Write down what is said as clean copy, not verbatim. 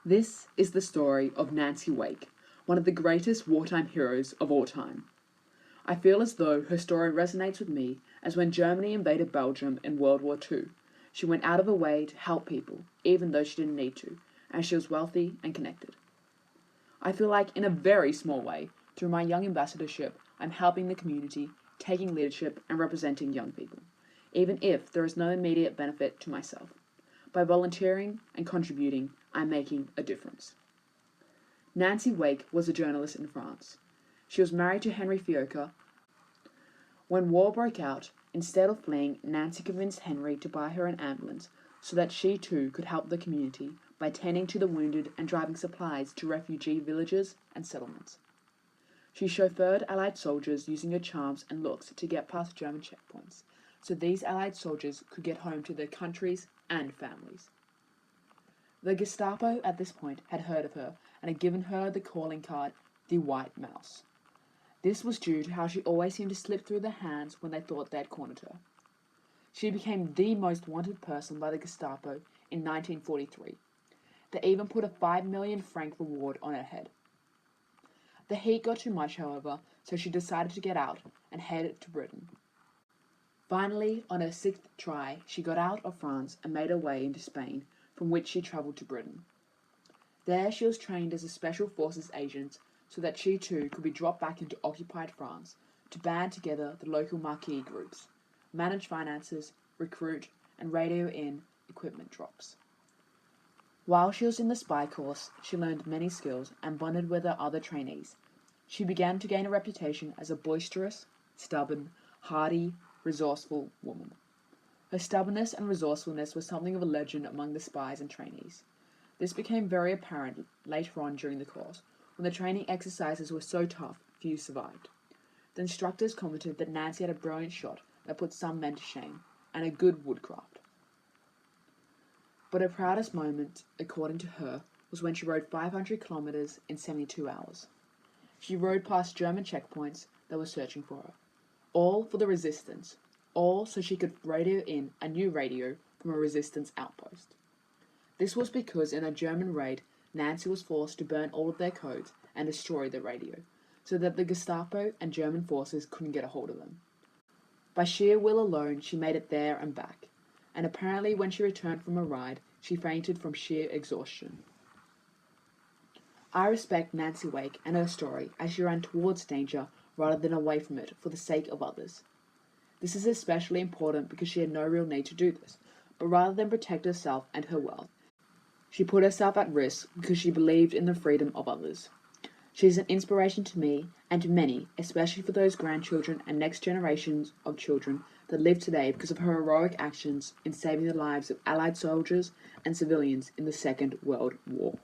This is the story of Nancy Wake, one of the greatest wartime heroes of all time. I feel as though her story resonates with me as when Germany invaded Belgium in World War II. She went out of her way to help people, even though she didn't need to, and she was wealthy and connected. I feel like, in a very small way, through my young ambassadorship, I'm helping the community, taking leadership, and representing young people, even if there is no immediate benefit to myself. By volunteering and contributing, I'm making a difference. Nancy Wake was a journalist in France. She was married to Henry Fiocca. When war broke out, instead of fleeing, Nancy convinced Henry to buy her an ambulance so that she too could help the community by tending to the wounded and driving supplies to refugee villages and settlements. She chauffeured Allied soldiers using her charms and looks to get past German checkpoints, so these Allied soldiers could get home to their countries and families. The Gestapo at this point had heard of her and had given her the calling card, the White Mouse. This was due to how she always seemed to slip through their hands when they thought they had cornered her. She became the most wanted person by the Gestapo in 1943. They even put a 5 million franc reward on her head. The heat got too much, however, so she decided to get out and head to Britain. Finally, on her sixth try, she got out of France and made her way into Spain, from which she travelled to Britain. There she was trained as a Special Forces agent so that she too could be dropped back into occupied France to band together the local marquee groups, manage finances, recruit, and radio in equipment drops. While she was in the spy course, she learned many skills and bonded with her other trainees. She began to gain a reputation as a boisterous, stubborn, hardy, resourceful woman. Her stubbornness and resourcefulness was something of a legend among the spies and trainees. This became very apparent later on during the course, when the training exercises were so tough, few survived. The instructors commented that Nancy had a brilliant shot that put some men to shame, and a good woodcraft. But her proudest moment, according to her, was when she rode 500 kilometers in 72 hours. She rode past German checkpoints that were searching for her, all for the resistance, all so she could radio in a new radio from a resistance outpost. This was because in a German raid, Nancy was forced to burn all of their codes and destroy the radio, so that the Gestapo and German forces couldn't get a hold of them. By sheer will alone, she made it there and back, and apparently when she returned from a ride, she fainted from sheer exhaustion. I respect Nancy Wake and her story as she ran towards danger rather than away from it for the sake of others. This is especially important because she had no real need to do this, but rather than protect herself and her wealth, she put herself at risk because she believed in the freedom of others. She is an inspiration to me and to many, especially for those grandchildren and next generations of children that live today because of her heroic actions in saving the lives of Allied soldiers and civilians in the Second World War.